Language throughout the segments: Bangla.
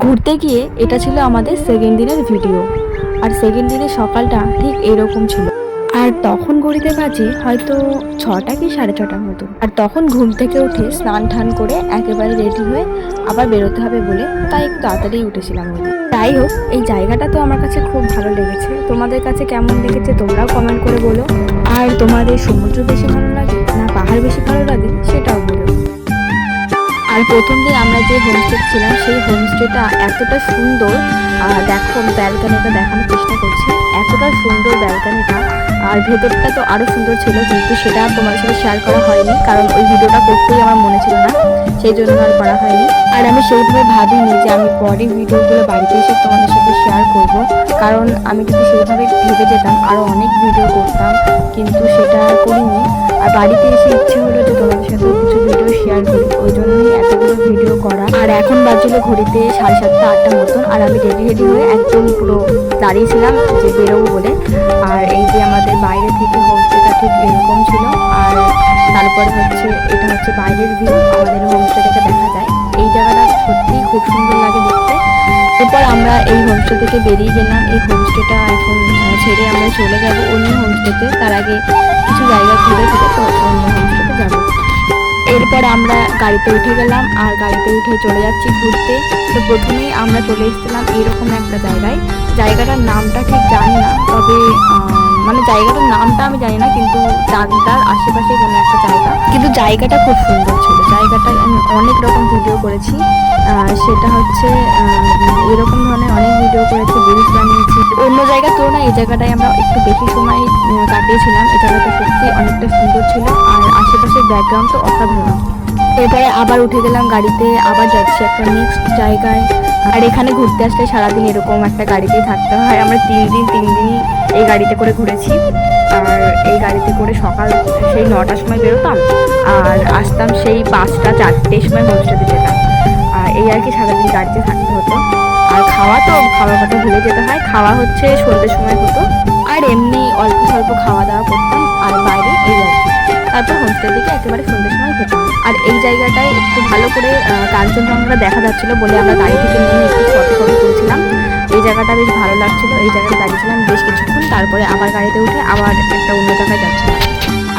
ঘুরতে গিয়ে এটা ছিল আমাদের সেকেন্ড দিনের ভিডিও। আর সেকেন্ড দিনের সকালটা ঠিক এরকম ছিল। আর তখন ঘড়িতে বাজে হয়তো 6টা কি 6:30টার মতো। আর তখন ঘুম থেকে উঠে স্নান টান করে একেবারে রেডি হয়ে আবার বেরোতে হবে বলে তাই একটু তাড়াতাড়ি উঠেছিলাম। যাই হোক, এই জায়গাটা তো আমার কাছে খুব ভালো লেগেছে। তোমাদের কাছে কেমন লেগেছে তোমরাও কমেন্ট করে বলো। আর তোমাদের সমুদ্র বেশি ভালো লাগে না পাহাড় বেশি ভালো লাগে সেটাও বলো। আর প্রথম দিন আমরা যে হোমস্টে ছিলাম সেই হোমস্টেটা এতটা সুন্দর, দেখো ব্যালকানিটা দেখানোর চেষ্টা করছি। এতটা সুন্দর ব্যালকানিটা, আর ভেতরটা তো আরও সুন্দর ছিল, কিন্তু সেটা তোমাদের সাথে শেয়ার করা হয়নি কারণ ওই ভিডিওটা করতেই আমার মনে ছিল না, সেই জন্য আর করা হয়নি। আর আমি সেইভাবে ভাবিনি যে আমি পরে ভিডিওগুলো বাড়িতে এসে তোমাদের সাথে শেয়ার করব, কারণ আমি যদি সেইভাবে ভেবে যেতাম আরও অনেক ভিডিও করতাম, কিন্তু সেটা করিনি। আর বাড়িতে এসে ইচ্ছে হলো যে তোমাদের সাথে কিছু ভিডিও শেয়ার করি, ওই জন্যই এতগুলো ভিডিও করা। আর এখন বাজছিল ঘড়িতে 7:30 8টার মতন, আর আমি রেডি হয়ে একদম পুরো দাঁড়িয়েছিলাম যে বেরোবো বলে। আর এই যে আমাদের বাইরে থেকে হোমস্টেটা ঠিক এরকম ছিল। আর তারপরে এটা হচ্ছে বাইরের ভিউ, আমাদের হোমস্টে থেকে দেখা যায়। এই জায়গাটা সত্যিই খুব সুন্দর লাগে দেখতে। এরপর আমরা এই হোমস্টে থেকে বেরিয়ে গেলাম। এই হোমস্টেটা এখন ছেড়ে আমরা চলে যাব অন্য হোমস্টেতে। তার আগে কিছু জায়গা ঘুরে ফিরে তো অন্য হোমস্টেতে যাব। এরপর আমরা গাড়িতে উঠে গেলাম, আর গাড়িতে উঠে চলে যাচ্ছি ঘুরতে। তো প্রথমেই আমরা চলে এসেছিলাম এইরকম একটা জায়গায়। জায়গাটার নামটা ঠিক জানি না, তবে মানে জায়গাটার নামটা আমি জানি না, কিন্তু তার আশেপাশে কোনো একটা জায়গা, কিন্তু জায়গাটা খুব সুন্দর ছিল। জায়গাটায় আমি অনেক রকম ভিডিও করেছি, সেটা হচ্ছে এরকম ধরনের অনেক ভিডিও করেছি, রিলস বানিয়েছি। অন্য জায়গার তুলনায় এই জায়গাটায় আমরা একটু বেশি সময় কাটিয়েছিলাম। এই জায়গাটা সত্যি অনেকটা সুন্দর ছিল, আর আশেপাশের ব্যাকগ্রাউন্ড তো অসাধারণ। এরপরে আবার উঠে গেলাম গাড়িতে, আবার যাচ্ছি একটা নেক্সট জায়গায়। আর এখানে ঘুরতে আসলে সারাদিন এরকম একটা গাড়িতেই থাকতে হয়। আমরা 3 দিনই এই গাড়িতে করে ঘুরেছি। আর এই গাড়িতে করে সকাল সেই 9টার সময় বেরোতাম, আর আসতাম সেই 5টা 4টের সময় হোমস্টেতে যেতাম। আর এই আর কি সারাদিন গাড়িতে থাকতে হতো। আর খাওয়ার কথা ভুলে যেতে হয়, খাওয়া হচ্ছে সন্ধ্যের সময় হতো। আর এমনি অল্প স্বল্প খাওয়া দাওয়া করতাম আর বাইরে এই আর কি। তারপর হোমস্টের দিকে একেবারে সন্ধ্যের সময় যেতাম। আর এই জায়গাটায় একটু ভালো করে কাঞ্চনজঙ্ঘা দেখা যাচ্ছিল বলে আমরা গাড়ি থেকে নেমে একটু ফটো তুলছিলাম। এই জায়গাটা বেশ ভালো লাগছিল। এই জায়গায় দাঁড়িয়েছিলাম বেশ কিছুক্ষণ, তারপরে আবার গাড়িতে উঠে আবার একটা অন্য জায়গায় যাচ্ছিলাম।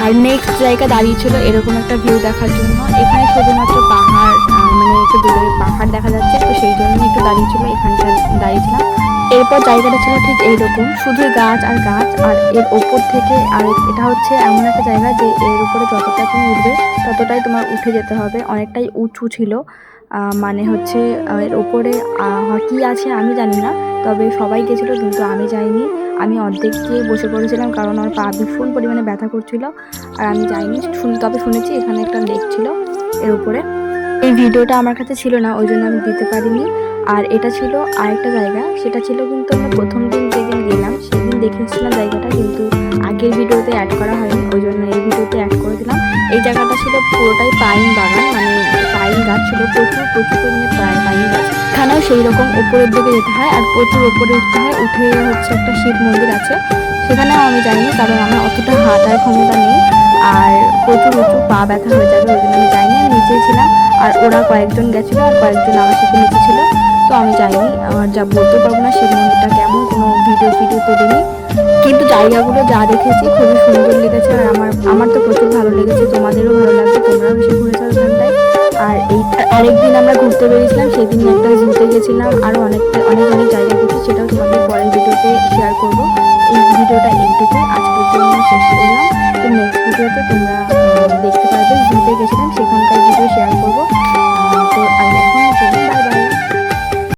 আর নেক্সট জায়গা দাঁড়িয়েছিল এরকম একটা ভিউ দেখার জন্য। এখানে শুধুমাত্র পাহাড়, মানে একটু দূরে পাহাড় দেখা যাচ্ছে, তো সেই জন্য একটু দাঁড়িয়েছিল, এখানটা দাঁড়িয়েছিলাম। এরপর জায়গাটা ছিল ঠিক এইরকম, শুধু গাছ আর গাছ। আর এর ওপর থেকে, আর এটা হচ্ছে এমন একটা জায়গা যে এর উপরে যতটা তুমি উঠবে ততটাই তোমার উঠে যেতে হবে, অনেকটাই উঁচু ছিল। মানে হচ্ছে এর ওপরে কী আছে আমি জানি না, তবে সবাই গেছিলো কিন্তু আমি যাইনি। আমি অর্ধেক গিয়ে বসে পড়েছিলাম কারণ আমার পা ভীষণ পরিমাণে ব্যথা করছিল, আর আমি যাইনি। তবে শুনেছি এখানে একটা লেক ছিল এর উপরে। এই ভিডিওটা আমার কাছে ছিল না, ওই জন্য আমি দিতে পারিনি। আর এটা ছিল আরেকটা জায়গা, সেটা ছিল কিন্তু আমরা প্রথম দিন যেদিন গেলাম সেদিন দেখেছিলাম জায়গাটা, কিন্তু আগের ভিডিওতে অ্যাড করা হয়নি, ওই জন্য এই ভিডিওতে অ্যাড করে দিলাম। এই জায়গাটা ছিল পুরোটাই পাইন বাগান, মানে পাইন গাছ ছিল, প্রচুর পরিমাণে পাইন গাছ। এখানেও সেই রকম উপরের দিকে যেতে হয়, আর প্রচুর উপরে উঠতে হয়। উঠে হচ্ছে একটা শিব মন্দির আছে, সেখানেও আমি যাইনি কারণ আমার অতটা হাঁটার ক্ষমতা নেই, আর প্রচুর উঁচু, পা ব্যথা হয়ে যাবে, ওই জন্য আমি যাইনি, আমি নিচেই ছিলাম। আর ওরা কয়েকজন গেছিলো আর কয়েকজন আমার সাথে নিচে ছিল, তো আমি যাইনি। আর যা বলতে পারবো না শিব মন্দিরটা কেমন, কোনো ভিডিও তুলিনি, কিন্তু জায়গাগুলো যা দেখেছি খুবই সুন্দর লেগেছে। আর আমার তো প্রচুর ভালো লেগেছে, তোমাদেরও ভালো লাগবে, তোমরাও বেশি ঘুরেছো ওখানটায়। আর আরেকদিন আমরা ঘুরতে বেরিয়েছিলাম, সেদিন একটা জুতে গেছিলাম, আরও অনেক জায়গা গেছি, সেটাও তোমাদের পরের ভিডিওতে শেয়ার করবো। এই ভিডিওটা এইটুকুই আজকের জন্য শেষ করলাম। তো নেক্সট ভিডিওতে তোমরা দেখতে পারবে, জুতে গেছিলাম সেখানকার ভিডিও শেয়ার করবো।